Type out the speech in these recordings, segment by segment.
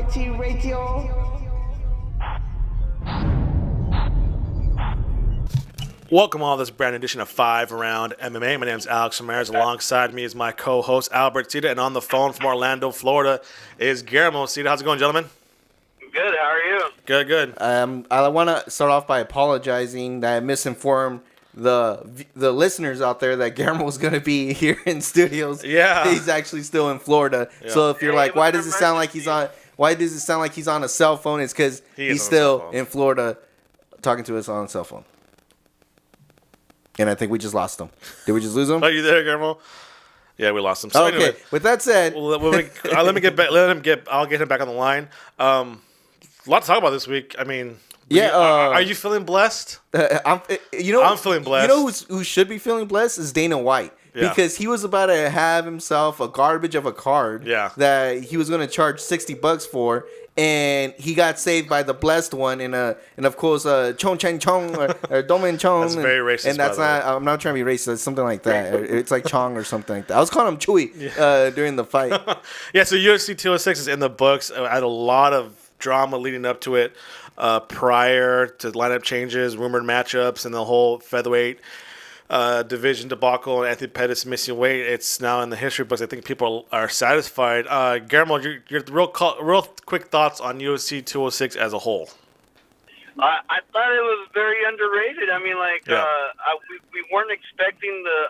Fighty Radio. Welcome all to this brand new edition of 5 Round MMA. My name is Alex Ramirez. Alongside me is my co-host Albert Cita, and on the phone from Orlando, Florida is Guillermo Cita. How's it going, gentlemen? Good. How are you? Good, good. I want to start off by apologizing that I misinformed the listeners out there that Guillermo was going to be here in studios. Yeah, he's actually still in Florida. Yeah. So if you're like, why does it sound like he's on a cell phone? It's because he's still in Florida talking to us on a cell phone. And I think we just lost him. Did we just lose him? Are you there, Guillermo? Yeah, we lost him. So okay. Anyway, with that said, let me get back. I'll get him back on the line. A lot to talk about this week. I mean, are you feeling blessed? I'm feeling blessed. You know who should be feeling blessed is Dana White. Yeah. Because he was about to have himself a garbage of a card that he was going to charge $60 for, and he got saved by the blessed one, and of course Chong Chang Chong or Domin Chong. That's very racist. And that's not. I'm not trying to be racist. It's something like that. It's like Chong or something like that. I was calling him Chewy during the fight. Yeah. So UFC 206 is in the books. I had a lot of drama leading up to it, prior to lineup changes, rumored matchups, and the whole featherweight division debacle and Anthony Pettis missing weight. It's now in the history books. I think people are satisfied. Guillermo, your real quick thoughts on UFC 206 as a whole. I thought it was very underrated. I mean, we weren't expecting the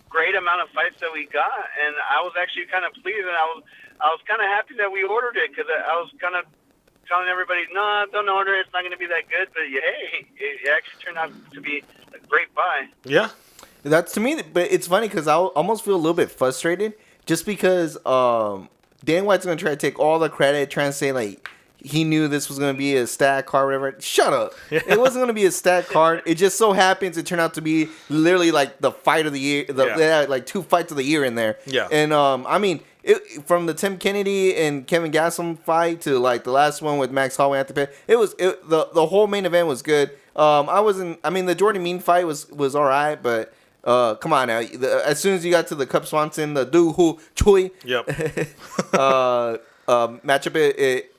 great amount of fights that we got, and I was actually kind of pleased, and I was kind of happy that we ordered it, because I was kind of telling everybody, no, don't order it. It's not going to be that good. But hey, it actually turned out to be a great buy. Yeah. That's to me, but it's funny because I almost feel a little bit frustrated just because Dan White's going to try to take all the credit, trying to say, like, he knew this was going to be a stat card or whatever. Shut up. Yeah. It wasn't going to be a stat card. It just so happens it turned out to be literally like the fight of the year. They had like 2 fights of the year in there. Yeah. And, I mean, from the Tim Kennedy and Kelvin Gastelum fight to like the last one with Max Holloway at the pit, the whole main event was good. The Jordan Mean fight was all right, but come on now. As soon as you got to the Cub Swanson, the Do Hu Chui matchup,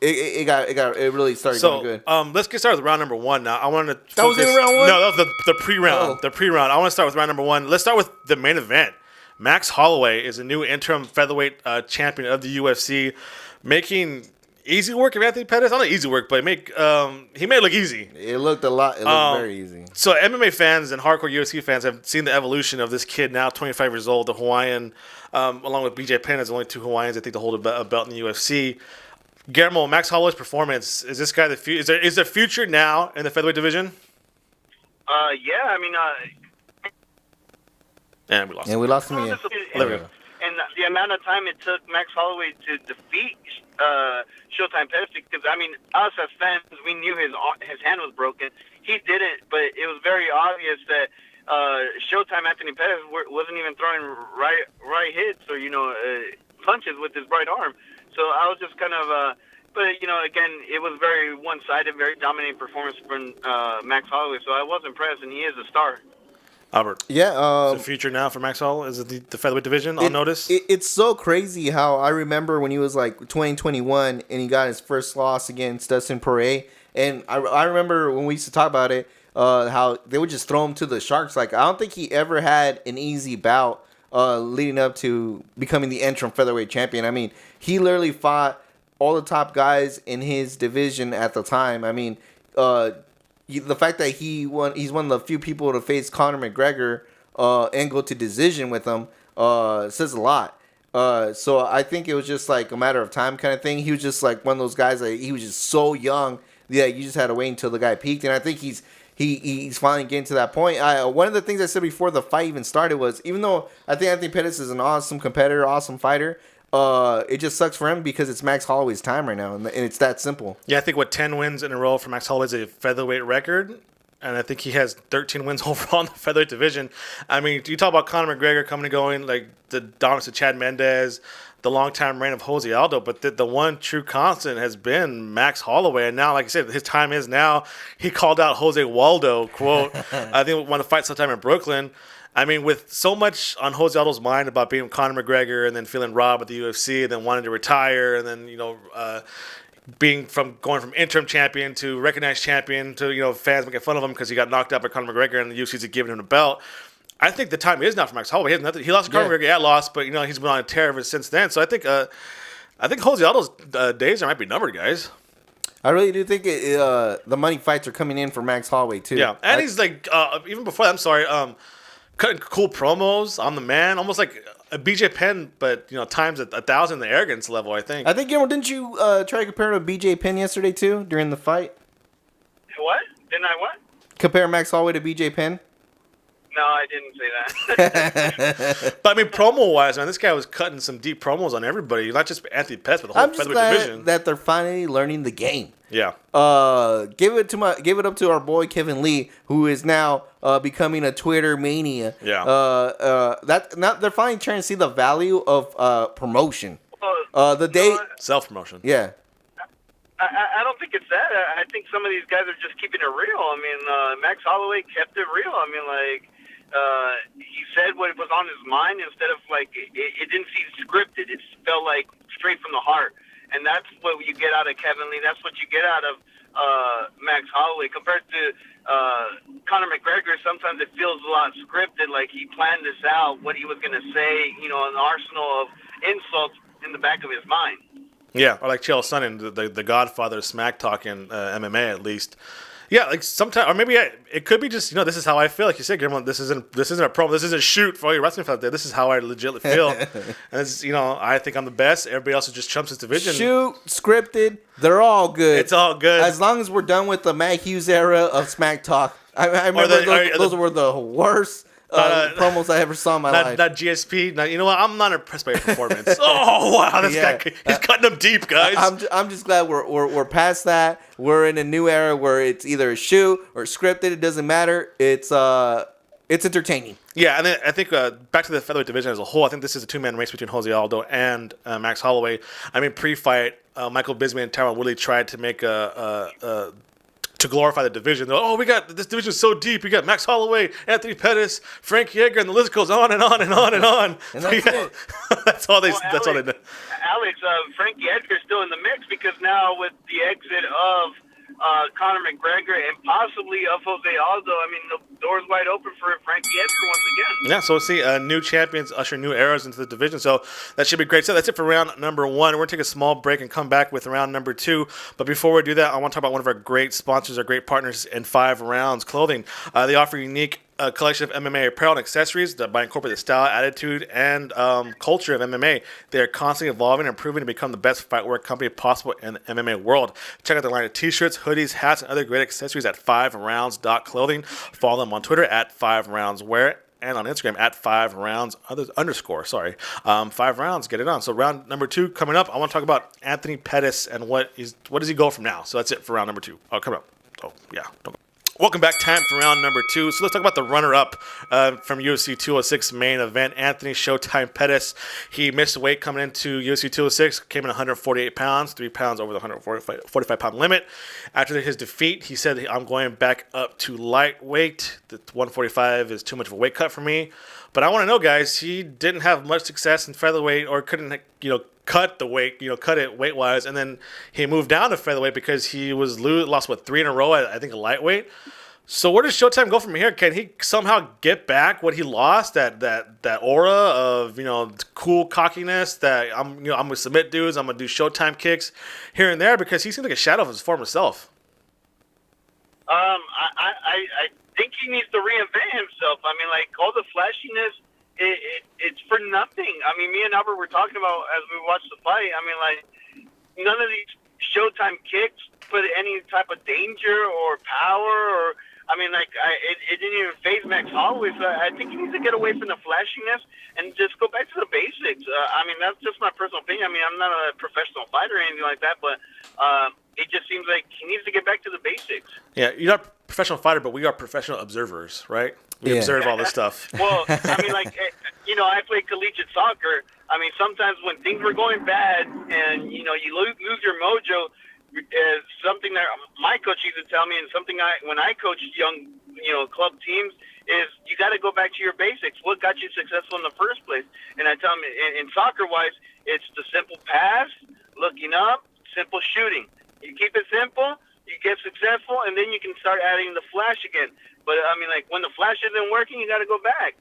it really started going good. Let's get started with round number 1 now. I want to. That was in round 1? No, that was the pre-round. Oh. The pre-round. I want to start with round number 1. Let's start with the main event. Max Holloway is a new interim featherweight champion of the UFC, making easy work of Anthony Pettis. Not easy work, but he made it look easy. It looked very easy. So MMA fans and hardcore UFC fans have seen the evolution of this kid, now 25 years old, the Hawaiian, along with BJ Penn, there's only 2 Hawaiians, I think, to hold a belt in the UFC. Guillermo, Max Holloway's performance, is this guy the future? Is there future now in the featherweight division? Yeah, I mean... And we lost him. And the amount of time it took Max Holloway to defeat Showtime Pettis, because, I mean, us as fans, we knew his hand was broken. He didn't, but it was very obvious that Showtime Anthony Pettis wasn't even throwing right hits or, punches with his right arm. So I was just kind of... but, again, it was very one-sided, very dominating performance from Max Holloway. So I was impressed, and he is a star. Albert. Yeah. Is the future now for Max Holloway? Is it the featherweight division on notice? It's so crazy how I remember when he was like 2021 and he got his first loss against Dustin Poirier. And I remember when we used to talk about it, how they would just throw him to the Sharks. Like, I don't think he ever had an easy bout leading up to becoming the interim featherweight champion. I mean, he literally fought all the top guys in his division at the time. I mean, the fact that he's one of the few people to face Conor McGregor and go to decision with him says a lot. So I think it was just like a matter of time kind of thing. He was just like one of those guys that he was just so young that you just had to wait until the guy peaked. And I think he's finally getting to that point. One of the things I said before the fight even started was, even though I think Anthony Pettis is an awesome competitor, awesome fighter, it just sucks for him because it's Max Holloway's time right now, and it's that simple. Yeah, I think 10 wins in a row for Max Holloway is a featherweight record, and I think he has 13 wins overall in the featherweight division. I mean, you talk about Conor McGregor coming and going, like the dominance of Chad Mendez, the long-time reign of Jose Aldo, but the one true constant has been Max Holloway, and now, like I said, his time is now. He called out Jose Waldo, quote, I think want to fight sometime in Brooklyn. I mean, with so much on Jose Aldo's mind about being Conor McGregor and then feeling robbed at the UFC and then wanting to retire and then, going from interim champion to recognized champion to fans making fun of him because he got knocked out by Conor McGregor and the UFC's giving him a belt. I think the time is now for Max Holloway. He lost to Conor McGregor, lost, but he's been on a tear ever since then. So I think Jose Aldo's days might be numbered, guys. I really do think the money fights are coming in for Max Holloway too. Yeah, and he's like even before that, I'm sorry, cutting cool promos. I'm the man, almost like a BJ Penn, but times 1,000 the arrogance level. I think. Didn't you try to compare him to BJ Penn yesterday too during the fight? What? Didn't I what? Compare Max Holloway to BJ Penn? No, I didn't say that. But I mean, promo-wise, man, this guy was cutting some deep promos on everybody, not just Anthony Pettis, but the whole featherweight division. That they're finally learning the game. Yeah. Give it up to our boy Kevin Lee, who is now becoming a Twitter mania. Yeah. They're finally trying to see the value of promotion. Self-promotion. Yeah. I don't think it's that. I think some of these guys are just keeping it real. I mean, Max Holloway kept it real. I mean, he said what was on his mind instead of it didn't seem scripted. It felt like straight from the heart, and that's what you get out of Kevin Lee. That's what you get out of Max Holloway compared to Conor McGregor. Sometimes it feels a lot scripted, like he planned this out, what he was going to say, an arsenal of insults in the back of his mind. Yeah, or like Chael Sonnen, the godfather of smack talking MMA at least. Yeah, like sometimes, or maybe it could be just this is how I feel. Like you said, Guillermo, this isn't a promo. This isn't a shoot for all your wrestling fans out there. This is how I legitimately feel. And it's, I think I'm the best. Everybody else is just chumps this division. Shoot, scripted, they're all good. It's all good as long as we're done with the Matt Hughes era of smack talk. I remember those were the worst. Promos I ever saw in my life. Not GSP. Now, you know what? I'm not impressed by your performance. Oh wow, this guy, he's cutting them deep, guys. I'm just glad we're past that. We're in a new era where it's either a shoot or scripted. It doesn't matter. It's entertaining. Yeah, and then I think back to the featherweight division as a whole, I think this is a two-man race between Jose Aldo and Max Holloway. I mean, pre-fight, Michael Bisping and Tyron Woodley tried to make to glorify the division. Oh, we got this division so deep. We got Max Holloway, Anthony Pettis, Frank Yeager, and the list goes on and on and on and on. And that's it. That's all they know. Alex, Frank Yeager is still in the mix because now with the exit of Conor McGregor and possibly of Jose Aldo, I mean, the door's wide open for Frank Yeager once again. Yeah, so we'll see new champions usher new eras into the division. So that should be great. So that's it for round number 1. We're going to take a small break and come back with round number 2. But before we do that, I want to talk about one of our great sponsors, our great partners in 5 Rounds Clothing. They offer unique collection of MMA apparel and accessories that incorporate the style, attitude, and culture of MMA. They are constantly evolving and improving to become the best fightwear company possible in the MMA world. Check out their line of t-shirts, hoodies, hats, and other great accessories at 5rounds.clothing. Follow them on Twitter at 5roundswear and on Instagram at 5rounds _ 5 rounds, get it on. So round number 2 coming up. I want to talk about Anthony Pettis and what does he go from now. So that's it for round number 2. Oh, come up. Oh, yeah. Welcome back. Time for round number 2. So let's talk about the runner-up from UFC 206 main event, Anthony Showtime Pettis. He missed weight coming into UFC 206, came in 148 pounds, 3 pounds over the 145-pound limit. After his defeat, he said, I'm going back up to lightweight. The 145 is too much of a weight cut for me. But I want to know, guys, he didn't have much success in featherweight or couldn't, cut the weight, cut it weight-wise, and then he moved down to featherweight because he lost 3 in a row at, I think, a lightweight. So where does Showtime go from here? Can he somehow get back what he lost? That aura of cool cockiness that I'm gonna submit dudes, I'm gonna do Showtime kicks here and there, because he seems like a shadow of his former self. I think he needs to reinvent himself. I mean, all the flashiness. It's for nothing. I mean, me and Albert were talking about as we watched the fight. I mean, none of these Showtime kicks put any type of danger or power it didn't even phase Max Holloway. So I think he needs to get away from the flashiness and just go back to the basics. I mean, that's just my personal opinion. I mean, I'm not a professional fighter or anything like that, but it just seems like he needs to get back to the basics. Yeah, you're not a professional fighter, but we are professional observers, right? We observe all this stuff. Well, I mean, I played collegiate soccer. I mean, sometimes when things were going bad and, you lose your mojo, something that my coach used to tell me, and something when I coached young, club teams, is you got to go back to your basics. What got you successful in the first place? And I tell them, in soccer-wise, it's the simple pass, looking up, simple shooting. You keep it simple, you get successful, and then you can start adding the flash again. But I mean, like when the flash isn't working, you got to go back.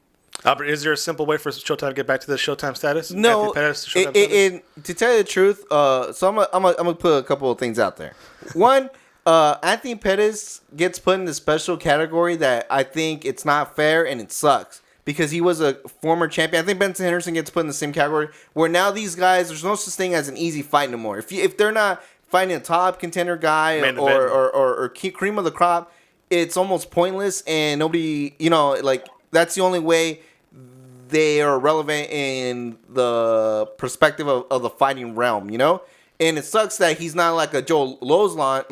Albert, is there a simple way for Showtime to get back to the Showtime status? No, Anthony Pettis, Showtime status? to tell you the truth, so I'm gonna put a couple of things out there. One, Anthony Pettis gets put in the special category that I think it's not fair and it sucks because he was a former champion. I think Benson Henderson gets put in the same category where now these guys, there's no such thing as an easy fight no more. If they're not fighting a top contender guy or cream of the crop, it's almost pointless and nobody, like that's the only way they are relevant in the perspective of the fighting realm, And it sucks that he's not like a Joe Lozon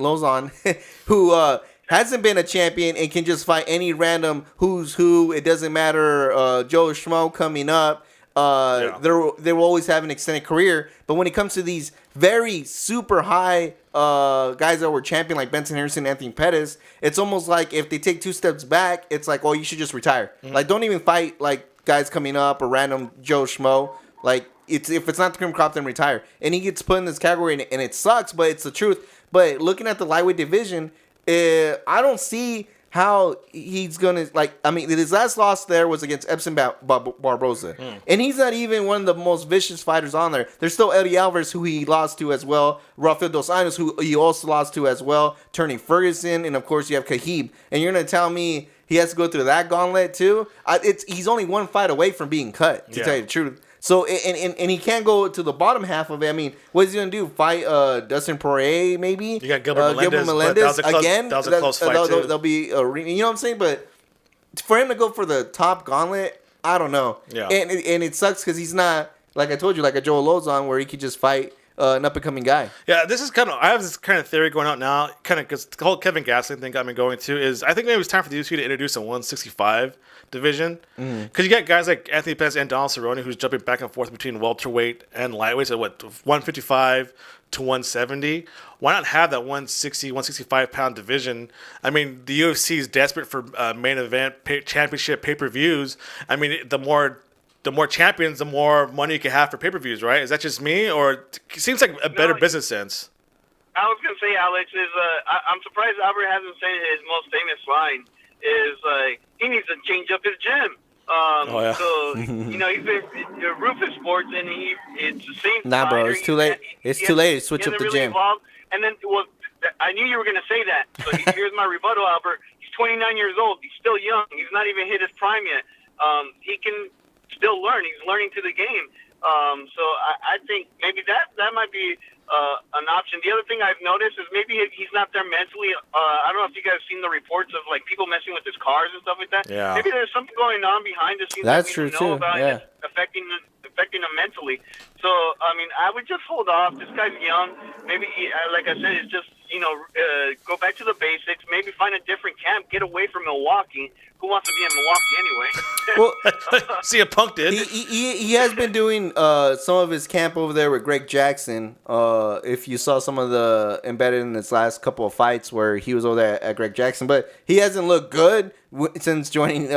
who hasn't been a champion and can just fight any random who's who. It doesn't matter. Joe Schmo coming up. They will always have an extended career. But when it comes to these very super high guys that were champion like Benson Henderson, Anthony Pettis, it's almost like if they take 2 steps back, it's like, oh, you should just retire. Mm-hmm. Like, don't even fight like guys coming up or random Joe Schmo. Like, if it's not the cream crop, then retire. And he gets put in this category, and it sucks, but it's the truth. But looking at the lightweight division, I don't see how he's gonna his last loss there was against Epson Barboza, and he's not even one of the most vicious fighters on there. There's still Eddie Alvarez, who he lost to as well, Rafael Dos Anjos, who he also lost to as well, Tony Ferguson, and of course you have Khabib. And you're gonna tell me he has to go through that gauntlet too? He's only one fight away from being cut, to tell you the truth. So, and he can't go to the bottom half of it. I mean, what is he going to do? Fight Dustin Poirier, maybe? You got Gilbert Melendez again? That was a close fight, too. There'll be you know what I'm saying? But for him to go for the top gauntlet, I don't know. Yeah. And it sucks because he's not, like I told you, like a Joe Lozon where he could just fight an up-and-coming guy. Yeah, I have this kind of theory going out now, kind of because the whole Kelvin Gastelum thing got me going too, is I think maybe it's time for the UFC to introduce a 165 division. Because you got guys like Anthony Pettis and Donald Cerrone who's jumping back and forth between welterweight and lightweight, so 155 to 170. Why not have that 160, 165-pound division? I mean, the UFC is desperate for main event, championship pay-per-views. I mean, the more champions, the more money you can have for pay-per-views, right? Is that just me, or it seems like a better business sense? I was gonna say, Alex, I'm surprised Albert hasn't said his most famous line is he needs to change up his gym. So he's been Rufus Sports, and it's the same. Nah, bro, it's too late. It's too late to switch up the really gym. Evolved. And then, I knew you were gonna say that. So here's my rebuttal, Albert. He's 29 years old. He's still young. He's not even hit his prime yet. He can still learn. He's learning to the game. So I think maybe that might be an option. The other thing I've noticed is maybe he's not there mentally. I don't know if you guys seen the reports of like people messing with his cars and stuff like that. Yeah. Maybe there's something going on behind the scenes That's that true we don't know too. about Yeah. affecting him mentally. So I mean, I would just hold off. This guy's young. Maybe like I said, it's just go back to the basics. Maybe find a different camp. Get away from Milwaukee. Who wants to be in Milwaukee anyway? Well, CM Punk did. He has been doing some of his camp over there with Greg Jackson. If you saw some of the embedded in his last couple of fights where he was over there at Greg Jackson, but he hasn't looked good since joining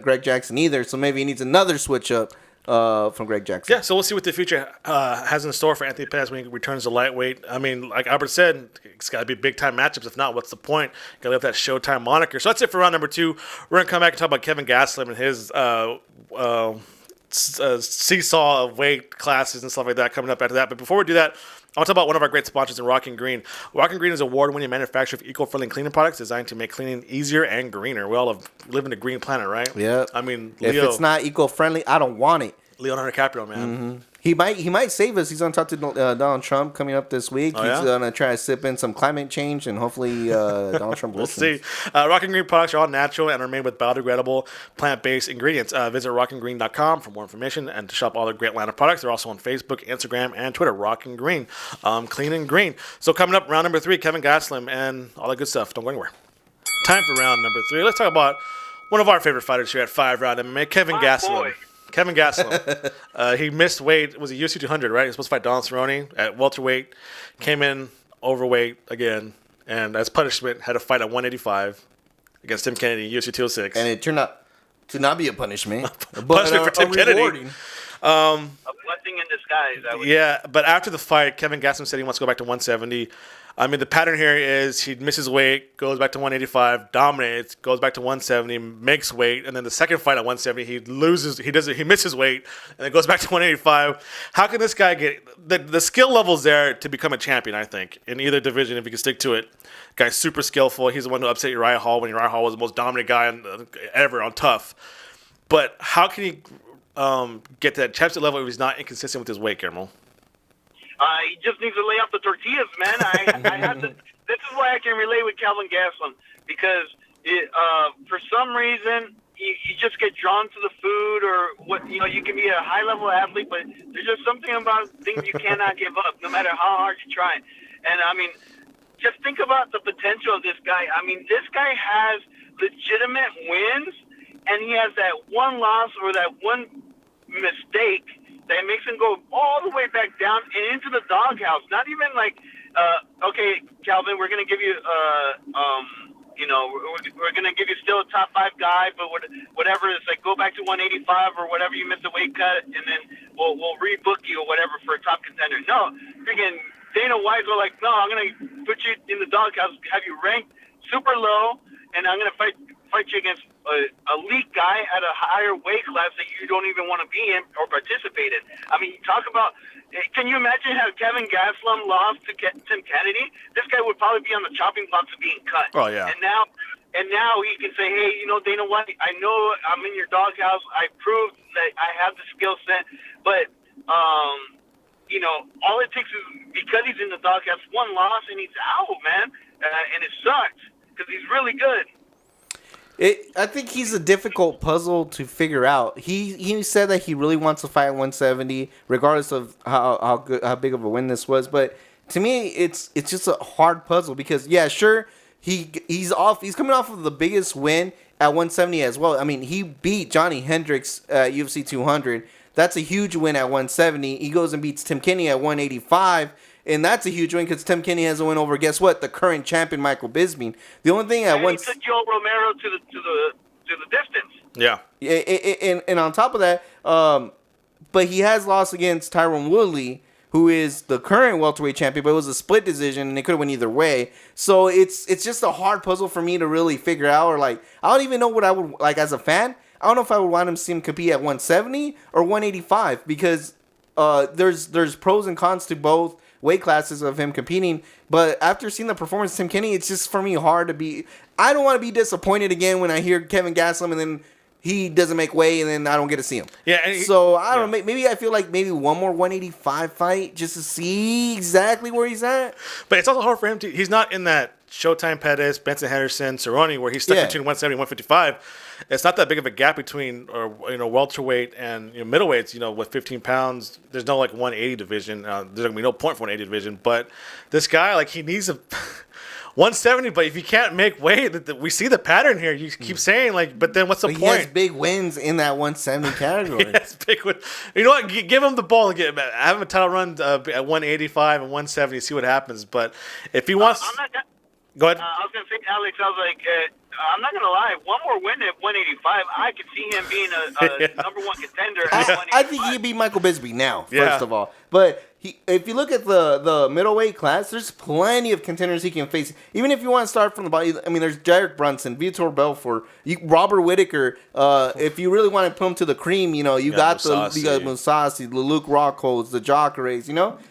Greg Jackson either. So maybe he needs another switch up from Greg Jackson. Yeah, so we'll see what the future has in store for Anthony Pettis when he returns to lightweight. I mean, like Albert said, it's got to be big-time matchups. If not, what's the point? Got to live that Showtime moniker. So that's it for round number 2. We're going to come back and talk about Kelvin Gastelum and his seesaw of weight classes and stuff like that coming up after that. But before we do that, I want to talk about one of our great sponsors in Rockin Green. Rockin Green is an award-winning manufacturer of eco-friendly cleaning products designed to make cleaning easier and greener. We all live in a green planet, right? Yeah. I mean, if it's not eco-friendly, I don't want it. Leonardo DiCaprio, man. Mm-hmm. He might save us. He's on top to Donald Trump coming up this week. He's gonna try to sip in some climate change, and hopefully Donald Trump listens. We'll see. Rockin Green products are all natural and are made with biodegradable plant-based ingredients. Visit rockingreen.com for more information and to shop all their great line of products. They're also on Facebook, Instagram, and Twitter. Rockin Green, clean and green. So coming up, round number 3, Kelvin Gastelum and all that good stuff. Don't go anywhere. Time for round number 3. Let's talk about one of our favorite fighters here at FiveRoundMMA, Kelvin Gastelum. Boy. Kevin Gastelum. He missed weight. It was a UFC 200, right? He was supposed to fight Donald Cerrone at welterweight. Came in overweight again. And as punishment, had to fight at 185 against Tim Kennedy, UFC 206. And it turned out to not be a punishment. Punishment for Tim Kennedy. A blessing in disguise. I would Yeah, but after the fight, Kevin Gastelum said he wants to go back to 170. I mean, the pattern here is he misses weight, goes back to 185, dominates, goes back to 170, makes weight, and then the second fight at 170, he misses weight, and then goes back to 185. How can this guy get the skill levels there to become a champion? I think in either division, if he can stick to it. Guy's super skillful. He's the one who upset Uriah Hall when Uriah Hall was the most dominant guy ever on Tough. But how can he get to that championship level if he's not inconsistent with his weight, Guillermo? He just needs to lay off the tortillas, man. I have to. This is why I can relate with Kelvin Gastelum, because for some reason you just get drawn to the food, or what you can be a high level athlete, but there's just something about things you cannot give up, no matter how hard you try. And I mean, just think about the potential of this guy. I mean, this guy has legitimate wins, and he has that one loss or that one mistake that makes him go all the way back down and into the doghouse. Not even like, okay, Calvin, we're gonna give you, we're gonna give you still a top 5 guy, but whatever, it's like go back to 185 or whatever, you missed the weight cut, and then we'll rebook you or whatever for a top contender. No, freaking Dana White go like, no, I'm gonna put you in the doghouse, have you ranked super low, and I'm gonna fight you against a elite guy at a higher weight class that you don't even want to be in or participate in. I mean, talk about. Can you imagine how Kevin Gastelum lost to Tim Kennedy? This guy would probably be on the chopping blocks of being cut. Oh yeah. And now he can say, hey, Dana White, I know I'm in your doghouse. I proved that I have the skill set, but all it takes is, because he's in the doghouse, one loss and he's out, man, and it sucks because he's really good. I think he's a difficult puzzle to figure out. He said that he really wants to fight at 170, regardless of how big of a win this was. But to me, it's just a hard puzzle because sure, he's coming off of the biggest win at 170 as well. I mean, he beat Johnny Hendricks at UFC 200. That's a huge win at 170. He goes and beats Tim Kennedy at 185. And that's a huge win because Tim Kennedy has a win over, guess what, the current champion Michael Bisping. The only thing at once, he took Joe Romero to the distance. Yeah. And on top of that, but he has lost against Tyron Woodley, who is the current welterweight champion, but it was a split decision and it could have went either way. So it's just a hard puzzle for me to really figure out, or like I don't even know what I would like as a fan. I don't know if I would want him to see him compete at 170 or 185 because there's pros and cons to both weight classes of him competing, but after seeing the performance of Tim Kennedy, it's just for me hard to be. I don't want to be disappointed again when I hear Kevin Gastelum and then he doesn't make weight and then I don't get to see him. Yeah. So I don't know. Maybe I feel like maybe one more 185 fight just to see exactly where he's at. But it's also hard for him to. He's not in that Showtime Pettis, Benson Henderson, Cerrone where he's stuck between 170 and 155. It's not that big of a gap between welterweight and middleweights. With 15 pounds, there's no like 180 division. There's gonna be no point for 180 division. But this guy, he needs a 170. But if he can't make weight, we see the pattern here. You keep saying but then what's the point? He has big wins in that 170 category. Yes, big win. You know what? Give him the ball and have him a title run at 185 and 170. See what happens. But if he wants, go ahead. I was gonna say, Alex. I was like. I'm not gonna lie. One more win at 185, I could see him being a number one contender. I think he'd be Michael Bisping now. First of all, but if you look at the middleweight class, there's plenty of contenders he can face. Even if you want to start from the bottom, I mean, there's Jarek Brunson, Vitor Belfort, Robert Whitaker. If you really want to put him to the cream, you got Mousasi, the Luke Rockholds, the Jacques.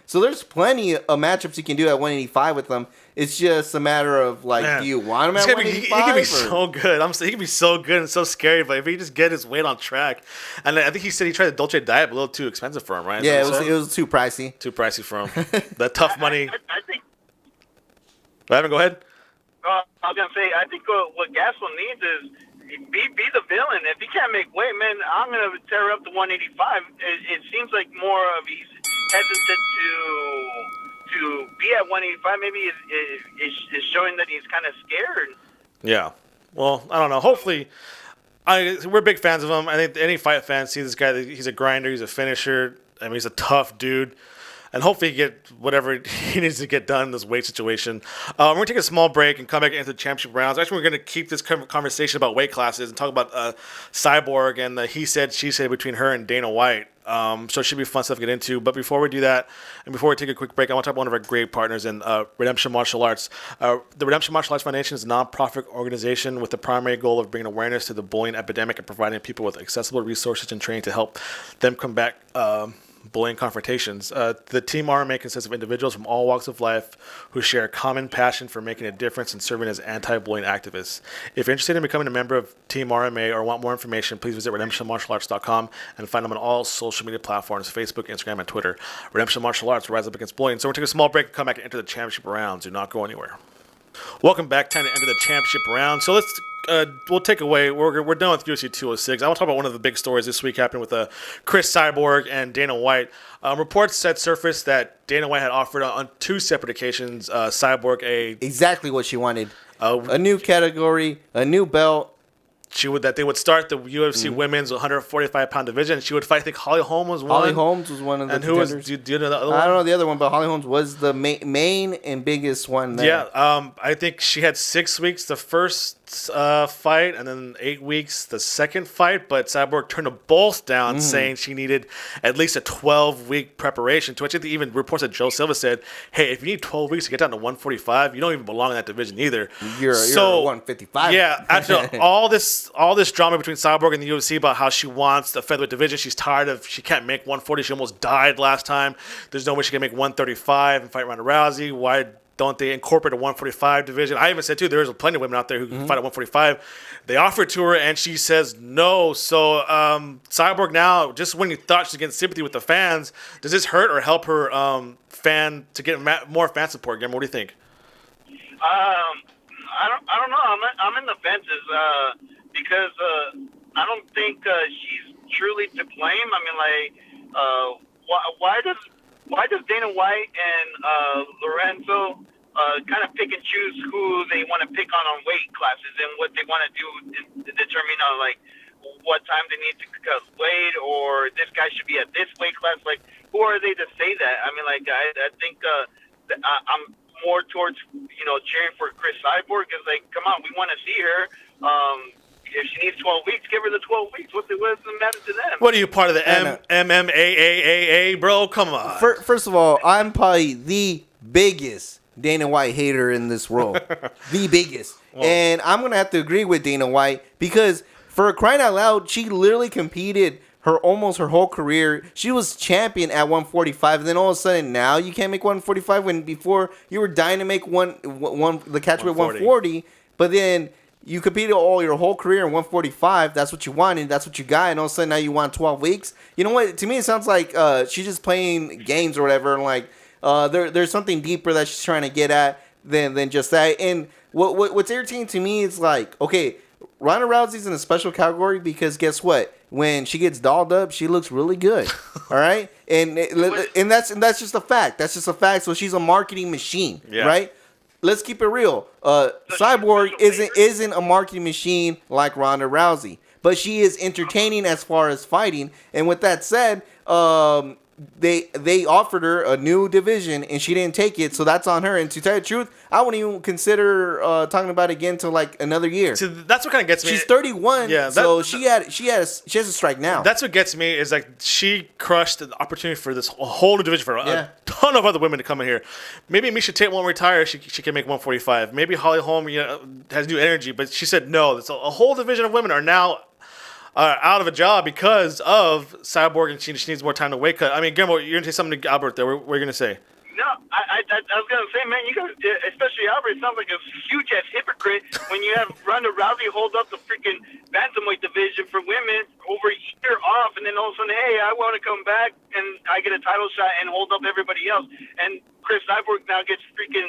So there's plenty of matchups you can do at 185 with them. It's just a matter of do you want him at 185? He can be so good. He can be so good and so scary. But if he just get his weight on track, and I think he said he tried the Dolce diet, but a little too expensive for him, right? Yeah, it was too pricey. Too pricey for him. That tough money. I think. Evan, go ahead. I was gonna say, I think what Gastelum needs is be the villain. If he can't make weight, man, I'm gonna tear up the 185. It seems like more of he's hesitant to be at 185. Maybe is showing that he's kind of scared. Yeah. Well, I don't know. Hopefully, we're big fans of him. I think any fight fan sees this guy. He's a grinder. He's a finisher. I mean, he's a tough dude. and hopefully get whatever he needs to get done in this weight situation. We're going to take a small break and come back into the championship rounds. Actually, we're going to keep this conversation about weight classes and talk about Cyborg and the he said, she said between her and Dana White. So it should be fun stuff to get into. But before we do that, and before we take a quick break, I want to talk about one of our great partners in Redemption Martial Arts. The Redemption Martial Arts Foundation is a nonprofit organization with the primary goal of bringing awareness to the bullying epidemic and providing people with accessible resources and training to help them combat bullying confrontations. The Team RMA consists of individuals from all walks of life who share a common passion for making a difference and serving as anti-bullying activists. If you're interested in becoming a member of Team RMA or want more information, please visit redemptionmartialarts.com and find them on all social media platforms, Facebook, Instagram, and Twitter. Redemption Martial Arts, rise up against bullying. So we're going to take a small break and come back and enter the championship rounds. Do not go anywhere. Welcome back. Time to enter the championship round. So let's we'll take away. We're done with UFC 206. I want to talk about one of the big stories this week happening with Chris Cyborg and Dana White. Reports had surfaced that Dana White had offered on 2 separate occasions Cyborg exactly what she wanted: a new category, a new belt. They would start the UFC women's 145-pound division. She would fight. I think Holly Holm was one. Holly Holmes was one of the and who contenders. Was? Do you know the other one? I don't know the other one, but Holly Holmes was the main and biggest one there. Yeah, I think she had 6 weeks the first fight, and then 8 weeks the second fight. But Cyborg turned them both down, saying she needed at least a 12-week preparation. To which I think even reports that Joe Silva said, "Hey, if you need 12 weeks to get down to 145, you don't even belong in that division either." You're 155. Yeah, after all this drama between Cyborg and the UFC about how she wants the featherweight division, she's tired of, she can't make 140. She almost died last time. There's no way she can make 135 and fight Ronda Rousey. Why don't they incorporate a 145 division? I even said, too, there's plenty of women out there who can fight at 145. They offered to her, and she says no. So Cyborg now, just when you thought she's getting sympathy with the fans, does this hurt or help her fan to get more fan support? Guillermo, what do you think? I don't know. I'm in the fences because I don't think she's truly to blame. I mean, like, why does Dana White and Lorenzo kind of pick and choose who they want to pick on weight classes and what they want to do to determine like what time they need to cut weight, or this guy should be at this weight class? Like, who are they to say that? I mean, like, I think I'm more towards, cheering for Chris Cyborg. Is like, come on, we want to see her. If she needs 12 weeks, give her the 12 weeks. What does it matter to them? What are you, part of the MMAAAA, bro? Come on. First of all, I'm probably the biggest Dana White hater in this world. The biggest. Well, and I'm going to have to agree with Dana White because for crying out loud, she literally competed almost her whole career. She was champion at 145, and then all of a sudden now you can't make 145 when before you were dying to make the catchweight 140, but then you competed all your whole career in 145. That's what you wanted. That's what you got. And all of a sudden now you want 12 weeks. You know what? To me, it sounds like she's just playing games or whatever. And like there's something deeper that she's trying to get at than just that. And what's irritating to me is like, okay, Ronda Rousey's in a special category because guess what? When she gets dolled up, she looks really good. All right, and that's just a fact. That's just a fact. So she's a marketing machine, right? Let's keep it real. Cyborg isn't a marketing machine like Ronda Rousey, but she is entertaining as far as fighting. And with that said, they offered her a new division and she didn't take it, so that's on her. And to tell you the truth, I wouldn't even consider talking about it again until like another year. So that's what kind of gets me. She's 31, so she has a strike now. That's what gets me is like she crushed the opportunity for this whole new division for a ton of other women to come in here. Maybe Misha Tate won't retire; she can make 145. Maybe Holly Holm has new energy, but she said no. It's a whole division of women are now out of a job because of Cyborg, and she needs more time to weight cut. I mean, Guillermo, you're going to say something to Albert there. What are you going to say? No, I was going to say, man, you guys, especially Albert, sounds like a huge-ass hypocrite when you have Ronda Rousey hold up the freaking bantamweight division for women over a year off, and then all of a sudden, hey, I want to come back, and I get a title shot and hold up everybody else. And Chris Cyborg now gets freaking,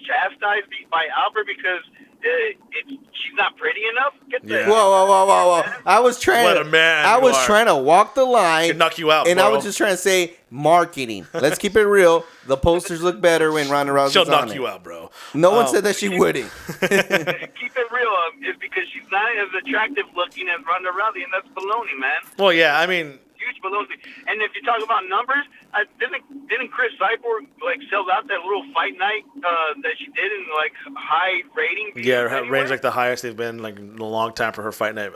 chastised by Albert because she's not pretty enough. Whoa! I was trying to walk the line. Could knock you out, and bro. I was just trying to say marketing. Let's keep it real. The posters look better when Ronda Rousey's on it. She'll knock you out, bro. No one said that she wouldn't. Keep it real. It's because she's not as attractive looking as Ronda Rousey, and that's baloney, man. Well, yeah, I mean, huge Pelosi. And if you talk about numbers, didn't Chris Cyborg like sell out that little fight night that she did in like high rating? Yeah, her range like the highest they've been like in a long time for her fight night.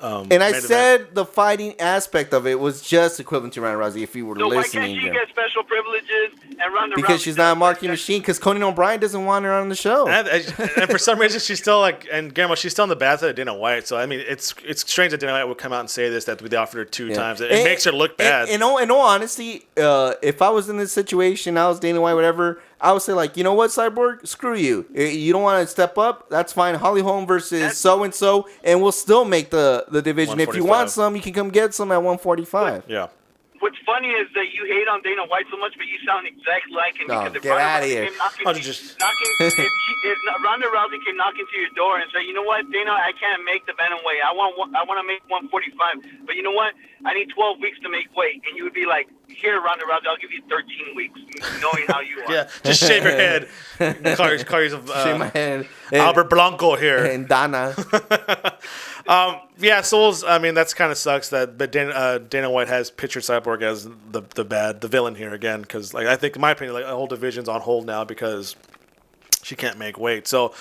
And I said the fighting aspect of it was just equivalent to Ronda Rousey if you were so listening. Why can't she get special privileges and Ronda because Rousey she's not a marketing like machine. Because Conan O'Brien doesn't want her on the show. And for some reason, she's still like, and Guillermo, she's still on the bad side of Dana White. So I mean, it's strange that Dana White would come out and say this, that they offered her two times. It makes her look bad. In all honesty, if I was in this situation, I was Dana White, whatever, I would say like, you know what, Cyborg, screw you. You don't want to step up. That's fine. Holly Holm versus so and so, and we'll still make the division. If you want some, you can come get some at 145. Yeah. What's funny is that you hate on Dana White so much, but you sound exactly like him. Oh, because if get out of here. If Ronda Rousey came knocking to your door and say, you know what, Dana, I can't make the bantamweight. I want to make 145. But you know what? I need 12 weeks to make weight. And you would be like, here, Ronda Rousey, I'll give you 13 weeks, knowing how you are. Yeah, just shave your head. Call yourself, shave my head. Albert Blanco here. And Dana. Yeah, Souls. I mean, that's kind of sucks that, but Dana White has pictured Cyborg as the villain here again. Because like I think, in my opinion, like the whole division's on hold now because she can't make weight. So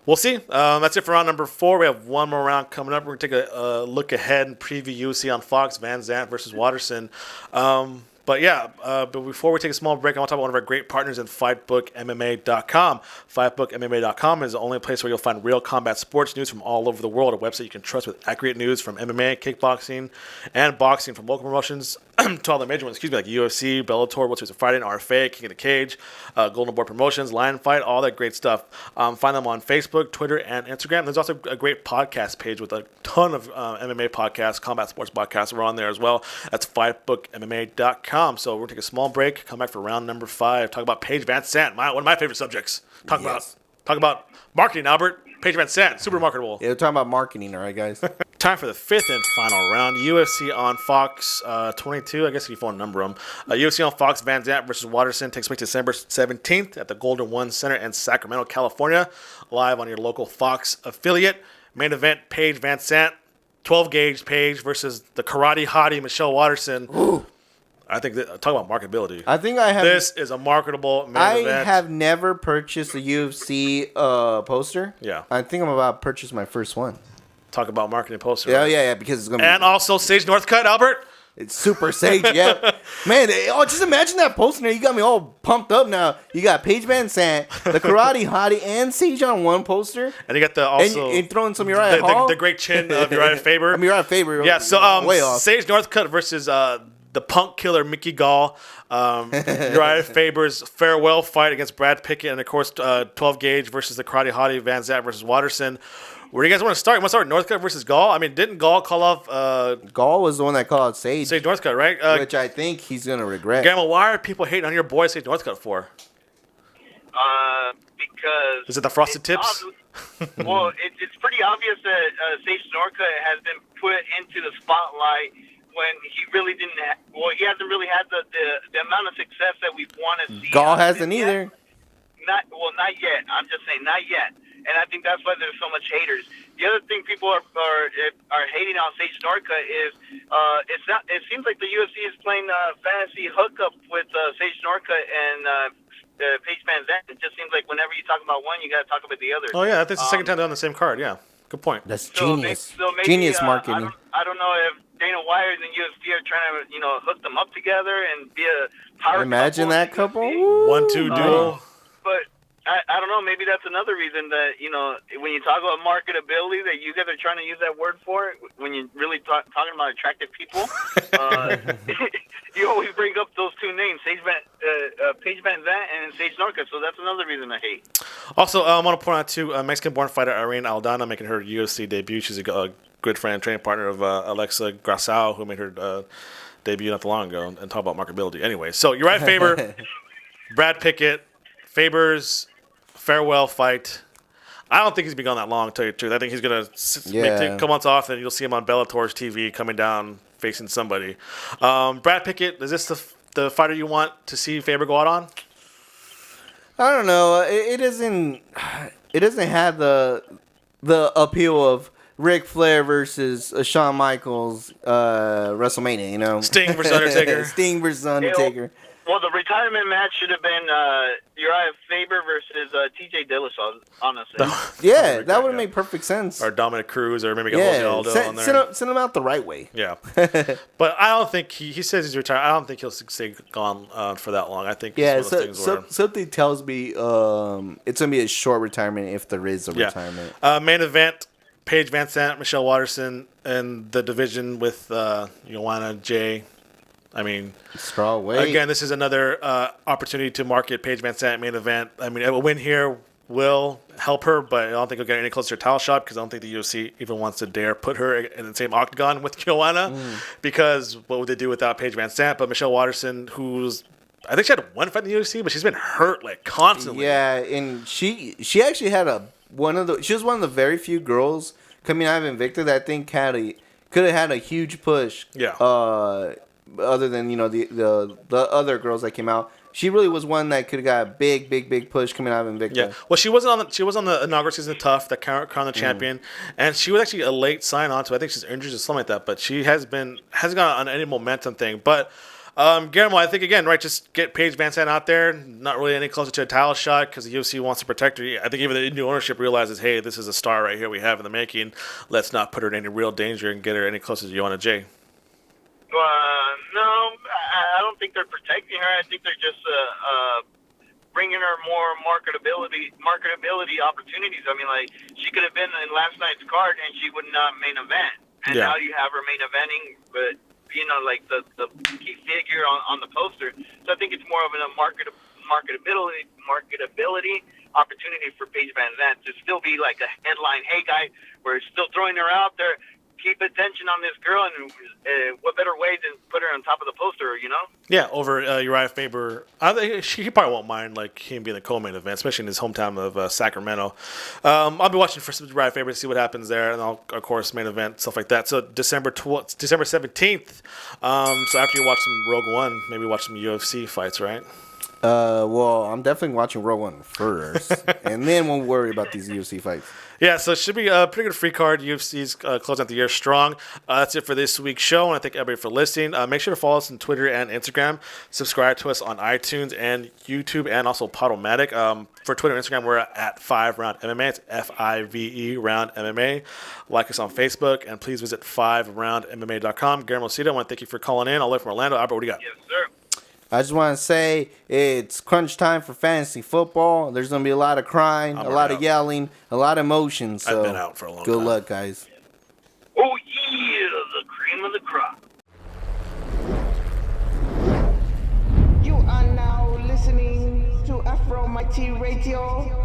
we'll see. That's it for round number 4. We have one more round coming up. We're gonna take a look ahead and preview UFC on Fox. Van Zandt versus Watterson. But yeah, but before we take a small break, I want to talk about one of our great partners in FiveBookMMA.com. FiveBookMMA.com is the only place where you'll find real combat sports news from all over the world. A website you can trust with accurate news from MMA, kickboxing, and boxing, from local promotions to all the major ones. Like UFC, Bellator, World Series of Fighting, RFA, King of the Cage, Golden Boy Promotions, Lion Fight, all that great stuff. Find them on Facebook, Twitter, and Instagram. There's also a great podcast page with a ton of MMA podcasts, combat sports podcasts. We're on there as well. That's FiveBookMMA.com. So we're going to take a small break, come back for round number 5, talk about Paige Van Zandt, one of my favorite subjects. Talk about marketing, Albert. Paige Van Zandt, super marketable. Yeah, we're talking about marketing, all right, guys. Time for the 5th and final round. UFC on Fox 22. I guess if you want to number them. UFC on Fox, Van Zandt versus Watterson takes place December 17th at the Golden One Center in Sacramento, California. Live on your local Fox affiliate. Main event, Paige Van Zandt, 12-gauge Paige versus the karate hottie Michelle Watterson. Ooh. I think talk about marketability. I think I have. This is a marketable main event. I have never purchased a UFC poster. Yeah. I think I'm about to purchase my first one. Talk about marketing poster. Yeah, because it's gonna be. And also Sage Northcutt, Albert. It's Super Sage, yeah. Man, just imagine that poster there. You got me all pumped up now. You got Paige Van Zandt, the karate hottie, and Sage on one poster. And you got the also and throwing some Uriah Hall. The great chin of Uriah Faber. Uriah Faber. Yeah, so way off. Sage Northcutt versus the punk killer Mickey Gall. Uriah Faber's farewell fight against Brad Pickett, and of course 12-gauge versus the karate hottie Van Zandt versus Watterson. Where do you guys want to start? You want to start Northcutt versus Gall? I mean, didn't Gall call off... Gall was the one that called Sage. Sage Northcutt, right? Which I think he's going to regret. Gamma, why are people hating on your boy Sage Northcutt for? Because... Is it the frosted tips? Well, it's pretty obvious that Sage Northcutt has been put into the spotlight when he really didn't he hasn't really had the amount of success that we want to see. Gall hasn't either. Not yet. I'm just saying, not yet. And I think that's why there's so much haters. The other thing people are hating on Sage Northcutt is it seems like the UFC is playing fantasy hookup with Sage Northcutt and Paige Van Zandt. It just seems like whenever you talk about one, you got to talk about the other. Oh yeah, that's the second time they're on the same card. Yeah, good point. That's genius. Maybe, genius marketing. I don't know if Dana White and UFC are trying to hook them up together and be a power. Imagine that couple. 1-2 duo. But I don't know. Maybe that's another reason that when you talk about marketability, that you guys are trying to use that word for it. When you're really talking about attractive people, you always bring up those two names, Paige Van Zandt and Sage Northcutt. So that's another reason I hate. Also, I want to point out too, Mexican-born fighter Irene Aldana making her UFC debut. She's a good friend and training partner of Alexa Grasso, who made her debut not too long ago, and talk about marketability. Anyway, so Uriah Faber, Brad Pickett, Faber's farewell fight. I don't think he's been gone that long, to tell you the truth. I think he's going to take a couple months off, and you'll see him on Bellator's TV coming down facing somebody. Brad Pickett, is this the fighter you want to see Faber go out on? I don't know. It doesn't have the appeal of Ric Flair versus Shawn Michaels WrestleMania. You know, Sting versus Undertaker. Sting versus Undertaker. Well, the retirement match should have been Uriah Faber versus T.J. Dillashaw, honestly. Yeah, that would make perfect sense. Or Dominic Cruz, or maybe get Aldo on there. Send him out the right way. Yeah. But I don't think he says he's retired. I don't think he'll stay gone for that long. I think something tells me it's going to be a short retirement if there is a retirement. Main event, Paige Van Sant, Michelle Waterson, and the division with Joanna Jay. I mean, strawweight. Again, this is another opportunity to market Paige Van Sant main event. I mean, a win here will help her, but I don't think it'll get any closer to a title shot because I don't think the UFC even wants to dare put her in the same octagon with Joanna because what would they do without Paige Van Sant? But Michelle Waterson, I think she had one fight in the UFC, but she's been hurt like constantly. Yeah, and she actually had she was one of the very few girls coming out of Invicta that I think could have had a huge push. Yeah. Other than the other girls that came out, she really was one that could have got a big push coming out of Invicta. Yeah, well, she was on the inaugural season of Tough, that crowned the champion, and she was actually a late sign on to. I think she's injured or something like that, but she hasn't gone on any momentum thing. But Guillermo, I think again, right, just get Paige Van Sant out there. Not really any closer to a title shot because the UFC wants to protect her. I think even the new ownership realizes, hey, this is a star right here we have in the making. Let's not put her in any real danger and get her any closer to Joanna Jay. No, I don't think they're protecting her. I think they're just bringing her more marketability opportunities. I mean, like, she could have been in last night's card and she would not main event. And now you have her main eventing, but, like the key figure on the poster. So I think it's more of a marketability opportunity for Paige Van Zandt to still be like a headline, hey, guy, we're still throwing her out there. Keep attention on this girl, and what better way than put her on top of the poster, Yeah, over Uriah Faber. I think he probably won't mind like him being the co-main event, especially in his hometown of Sacramento. I'll be watching for Uriah Faber to see what happens there, and I'll, of course, main event, stuff like that. So December 17th. So after you watch some Rogue One, maybe watch some UFC fights, right? Well, I'm definitely watching Rogue One first, and then we'll worry about these UFC fights. Yeah, so it should be a pretty good free card. UFC's closing out the year strong. That's it for this week's show, and I thank everybody for listening. Make sure to follow us on Twitter and Instagram. Subscribe to us on iTunes and YouTube, and also Podomatic. For Twitter and Instagram, we're at FiveRoundMMA. It's FIVE Round MMA. Like us on Facebook, and please visit FiveRoundMMA.com. Guillermo Cita, I want to thank you for calling in. I'll live from Orlando. Albert, what do you got? Yes, sir. I just want to say it's crunch time for fantasy football. There's going to be a lot of crying, a lot of yelling, a lot of emotion. So I've been out for a long time. Good luck, guys. Oh, yeah, the cream of the crop. You are now listening to FRMMA Radio.